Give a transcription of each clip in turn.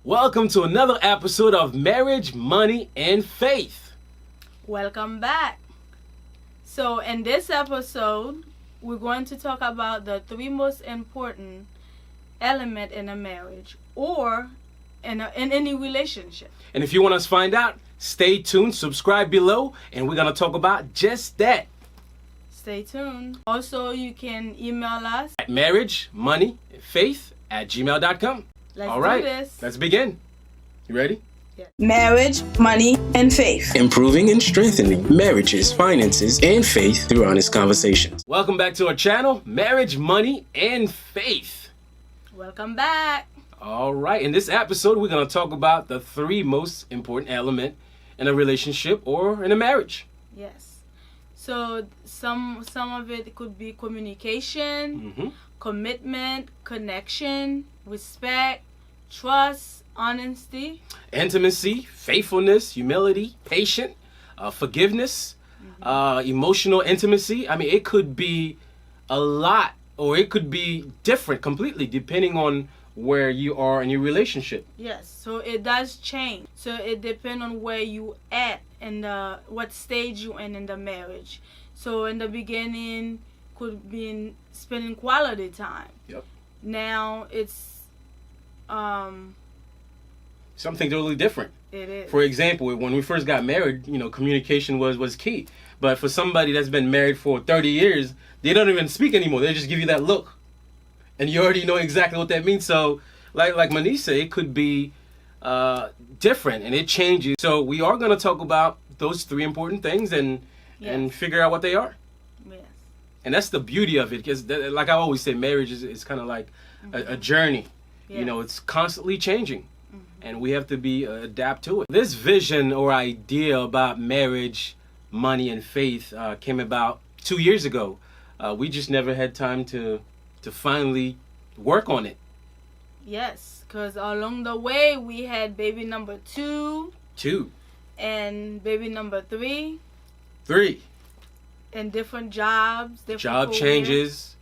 Welcome to another episode of Marriage, Money, and Faith. Welcome back. So in this episode, we're going to talk about the three most important elements in a marriage or in any relationship. And if you want to find out, stay tuned, subscribe below, and we're going to talk about just that. Stay tuned. Also, you can email us At marriagemoneyfaith@gmail.com. Let's All right, do this. let's begin. You ready? Marriage, money, and faith. Improving and strengthening marriages, finances, and faith through honest conversations. Welcome back to our channel, Marriage, Money, and Faith. Welcome back. All right, in this episode, we're going to talk about the three most important elements in a relationship or in a marriage. Yes. So some of it could be communication, commitment, connection, respect, trust, honesty, Intimacy, faithfulness, humility, patience, forgiveness, emotional intimacy. I mean, it could be a lot, or it could be different completely depending on where you are in your relationship. Yes, so it does change. So it depends on where you at and what stage you in the marriage. So in the beginning, could be in spending quality time. Yep. Now it's Something totally different. it is. For example, when we first got married, communication was key. But for somebody that's been married for 30 years, they don't even speak anymore. They just give you that look. And you already know exactly what that means. So, like Manish said, it could be different, and it changes. So we are going to talk about those three important things and figure out what they are. Yes. And that's the beauty of it, because like I always say, marriage is kind of like a journey. Yes. It's constantly changing, and we have to be adapt to it. This vision or idea about marriage, money, and faith came about 2 years ago. We just never had time to finally work on it. Yes, because along the way we had baby number 2 and baby number 3 3 and different jobs, different job careers. changes,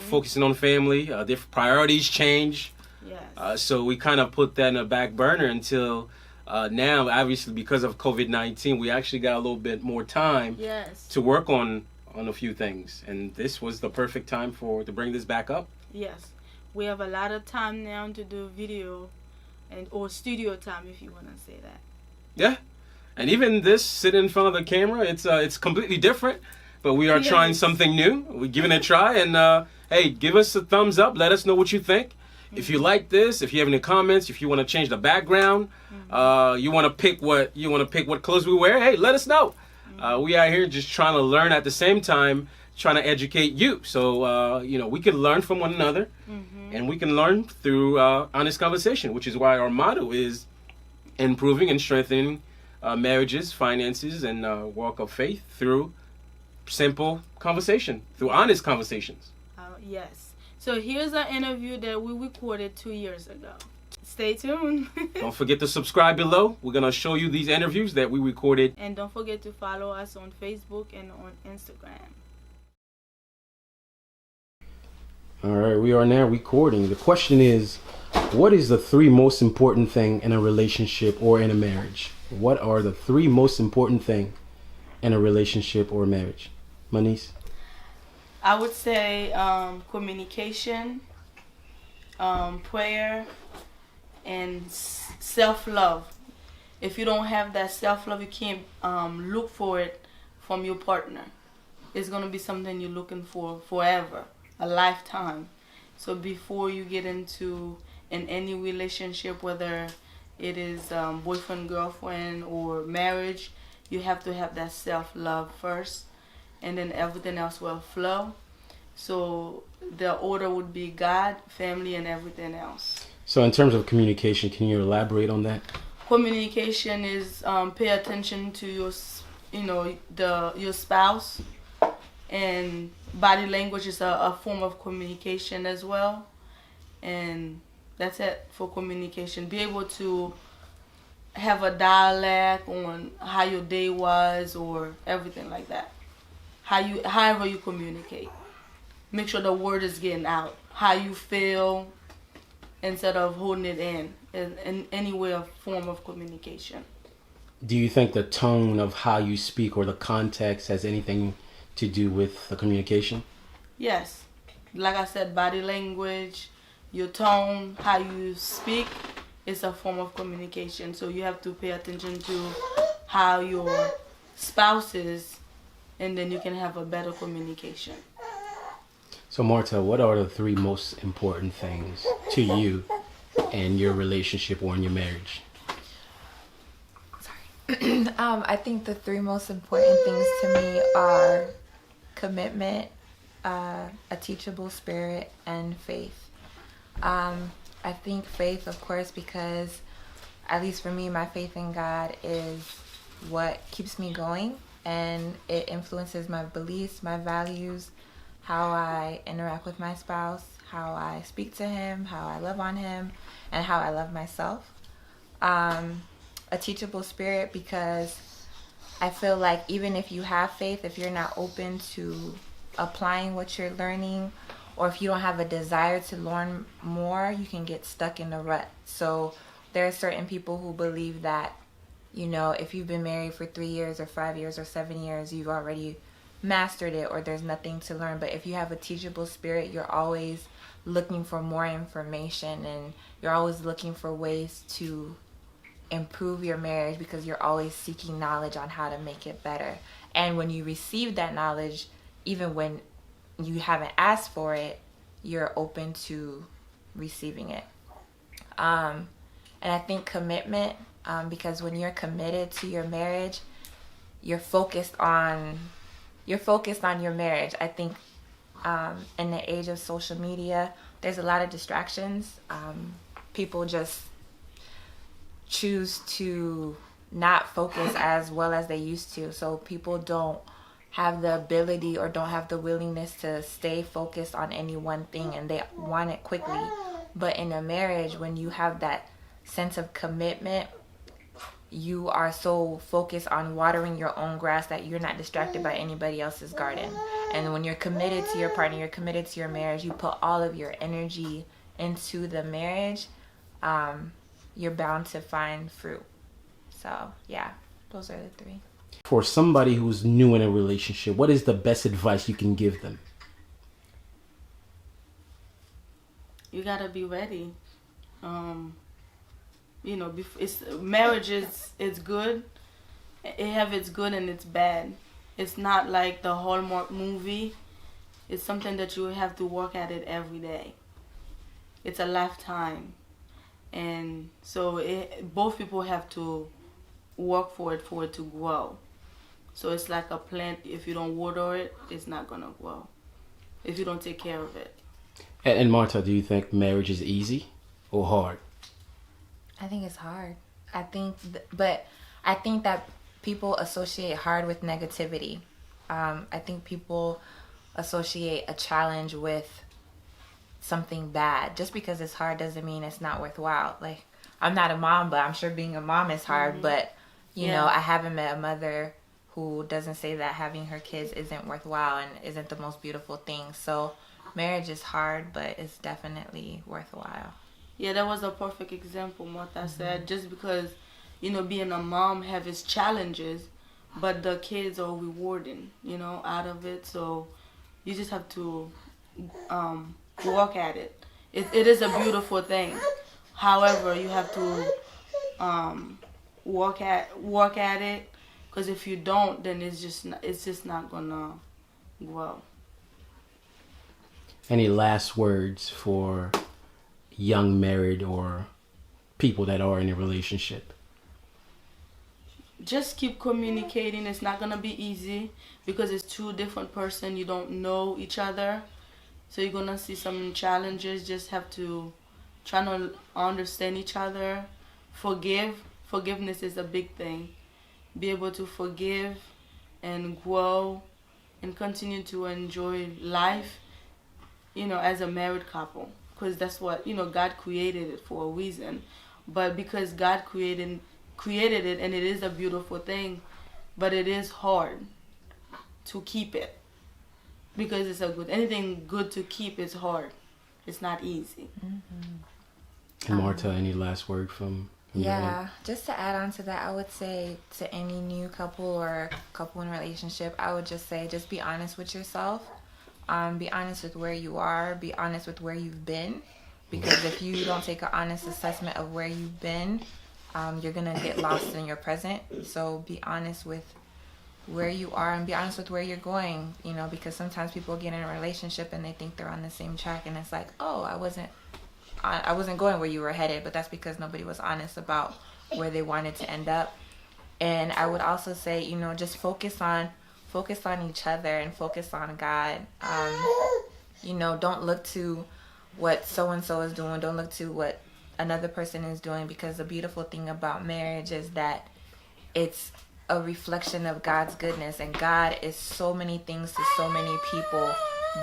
focusing on family, different priorities change. Yes. So we kind of put that in a back burner until now, obviously because of COVID-19, we actually got a little bit more time Yes. to work on a few things, and this was the perfect time to bring this back up. Yes. We have a lot of time now to do video or studio time, if you want to say that. Yeah, and even this sitting in front of the camera, it's completely different, but we are trying something new. We're giving it a try, and hey, give us a thumbs up. Let us know what you think. If you like this, if you have any comments, if you want to change the background, you want to pick what clothes we wear, hey, let us know. We are here just trying to learn at the same time, trying to educate you. So, we can learn from one another, and we can learn through honest conversation, which is why our motto is improving and strengthening marriages, finances, and walk of faith through simple conversation, through honest conversations. Yes. So here's an interview that we recorded 2 years ago. Stay tuned. Don't forget to subscribe below. We're going to show you these interviews that we recorded. And don't forget to follow us on Facebook and on Instagram. All right, we are now recording. The question is, what is the three most important thing in a relationship or in a marriage? What are the three most important thing in a relationship or marriage? Manish? I would say communication, prayer, and self-love. If you don't have that self-love, you can't look for it from your partner. It's going to be something you're looking for forever, a lifetime. So before you get into in any relationship, whether it is boyfriend, girlfriend, or marriage, you have to have that self-love first, and then everything else will flow. So the order would be God, family, and everything else. So in terms of communication, can you elaborate on that? Communication is pay attention to your spouse, and body language is a form of communication as well. And that's it for communication. Be able to have a dialect on how your day was or everything like that. However you communicate. Make sure the word is getting out. How you feel instead of holding it in any way or form of communication. Do you think the tone of how you speak or the context has anything to do with the communication? Yes. Like I said, body language, your tone, how you speak is a form of communication. So you have to pay attention to how your spouse is, and then you can have a better communication. So Marta, what are the 3 most important things to you in your relationship or in your marriage? I think the 3 most important things to me are commitment, a teachable spirit, and faith. I think faith, of course, because at least for me, my faith in God is what keeps me going, and it influences my beliefs, my values, how I interact with my spouse, how I speak to him, how I love on him, and how I love myself. A teachable spirit, because I feel like even if you have faith, if you're not open to applying what you're learning, or if you don't have a desire to learn more, you can get stuck in a rut. So there are certain people who believe that, you know, if you've been married for 3 years or 5 years or 7 years, you've already mastered it, or there's nothing to learn. But if you have a teachable spirit, you're always looking for more information, and you're always looking for ways to improve your marriage, because you're always seeking knowledge on how to make it better. And when you receive that knowledge, even when you haven't asked for it, you're open to receiving it. And I think commitment, because when you're committed to your marriage, you're focused on your marriage. I think in the age of social media, there's a lot of distractions. People just choose to not focus as well as they used to. So people don't have the ability or don't have the willingness to stay focused on any one thing, and they want it quickly. But in a marriage, when you have that sense of commitment, you are so focused on watering your own grass that you're not distracted by anybody else's garden. And when you're committed to your partner, you're committed to your marriage, you put all of your energy into the marriage, you're bound to find fruit. So yeah, those are the 3. For somebody who's new in a relationship, what is the best advice you can give them? You gotta be ready. You know, marriage is good. It have its good and its bad. It's not like the Hallmark movie. It's something that you have to work at it every day. It's a lifetime. And so both people have to work for it to grow. So it's like a plant. If you don't water it, it's not going to grow. If you don't take care of it. And Marta, do you think marriage is easy or hard? I think it's hard. I think that people associate hard with negativity. I think people associate a challenge with something bad. Just because it's hard doesn't mean it's not worthwhile. Like, I'm not a mom, but I'm sure being a mom is hard. Mm-hmm. But, you know, I haven't met a mother who doesn't say that having her kids isn't worthwhile and isn't the most beautiful thing. So marriage is hard, but it's definitely worthwhile. Yeah, that was a perfect example, Martha said. Just because, you know, being a mom have its challenges, but the kids are rewarding, you know, out of it. So you just have to work at it. It is a beautiful thing. However, you have to work at it, because if you don't, then it's just not gonna grow. Any last words for young married or people that are in a relationship? Just keep communicating. It's not gonna be easy because it's 2 different person. You don't know each other, so you're gonna see some challenges. Just have to try to understand each other. Forgiveness is a big thing. Be able to forgive and grow and continue to enjoy life, you know, as a married couple. Because that's what, you know, God created it for a reason. But because God created it, and it is a beautiful thing, but it is hard to keep it. Because anything good to keep is hard. It's not easy. Mm-hmm. And Marta, any last word from your end? Yeah, just to add on to that, I would say to any new couple or couple in a relationship, I would just say, just be honest with yourself. Be honest with where you are. Be honest with where you've been. Because if you don't take an honest assessment of where you've been, you're going to get lost in your present. So be honest with where you are and be honest with where you're going, you know, because sometimes people get in a relationship and they think they're on the same track, and it's like, oh, I wasn't going where you were headed, but that's because nobody was honest about where they wanted to end up. And I would also say, you know, just focus on each other and focus on God. You know, don't look to what so-and-so is doing. Don't look to what another person is doing, because the beautiful thing about marriage is that it's a reflection of God's goodness, and God is so many things to so many people,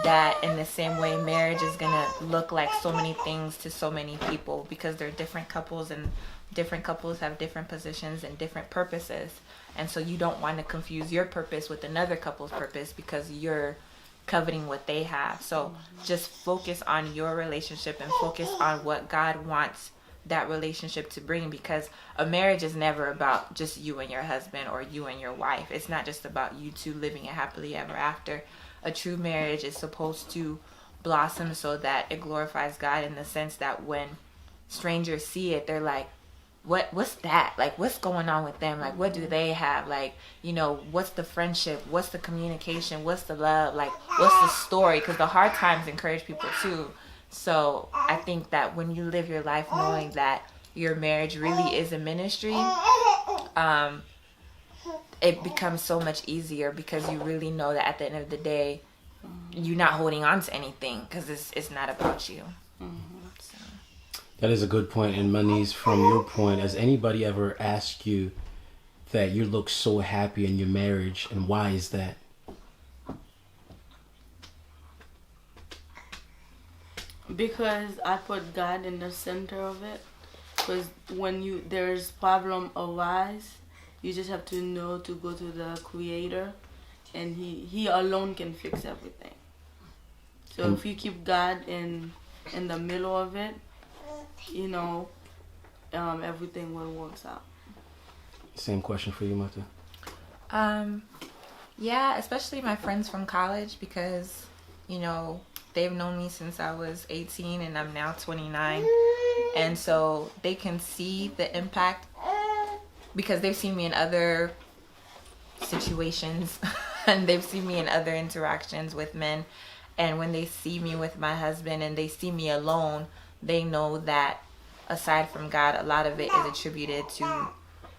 that in the same way marriage is going to look like so many things to so many people, because they're different couples, and different couples have different positions and different purposes. And so you don't want to confuse your purpose with another couple's purpose because you're coveting what they have. So just focus on your relationship and focus on what God wants that relationship to bring, because a marriage is never about just you and your husband or you and your wife. It's not just about you two living a happily ever after. A true marriage is supposed to blossom so that it glorifies God, in the sense that when strangers see it, they're like, what's that? Like, what's going on with them? Like, what do they have? Like, you know, what's the friendship? What's the communication? What's the love? Like, what's the story? Because the hard times encourage people too. So I think that when you live your life knowing that your marriage really is a ministry, it becomes so much easier, because you really know that at the end of the day, you're not holding on to anything, because it's not about you. So. That is a good point. And Maniz, from your point, has anybody ever asked you that you look so happy in your marriage, and why is that? Because I put God in the center of it. Because when there's problem arise, you just have to know to go to the Creator, and He alone can fix everything. So if you keep God in the middle of it, you know, everything will work out. Same question for you, Marta. Yeah, especially my friends from college, because, you know, they've known me since I was 18 and I'm now 29. And so they can see the impact, because they've seen me in other situations and they've seen me in other interactions with men. And when they see me with my husband and they see me alone, they know that aside from God, a lot of it is attributed to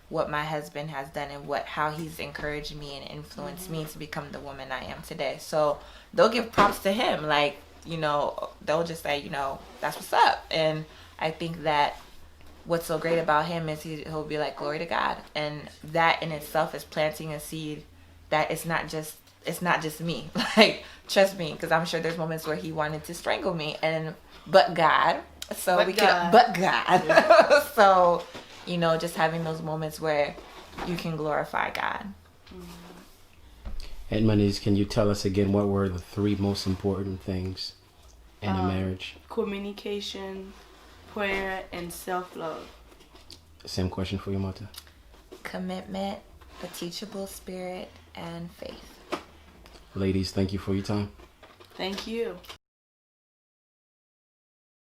what my husband has done and how he's encouraged me and influenced me to become the woman I am today. So they'll give props to him. Like, you know, they'll just say, you know, that's what's up. And I think that what's so great about him is he'll be like, glory to God. And that in itself is planting a seed that it's not just me. Like, trust me, because I'm sure there's moments where he wanted to strangle me, but God. So but God. Yeah. So, you know, just having those moments where you can glorify God. And Maniz, can you tell us again what were the 3 most important things in a marriage? Communication, prayer, and self-love. Same question for you, Marta. Commitment, a teachable spirit, and faith. Ladies, thank you for your time. Thank you.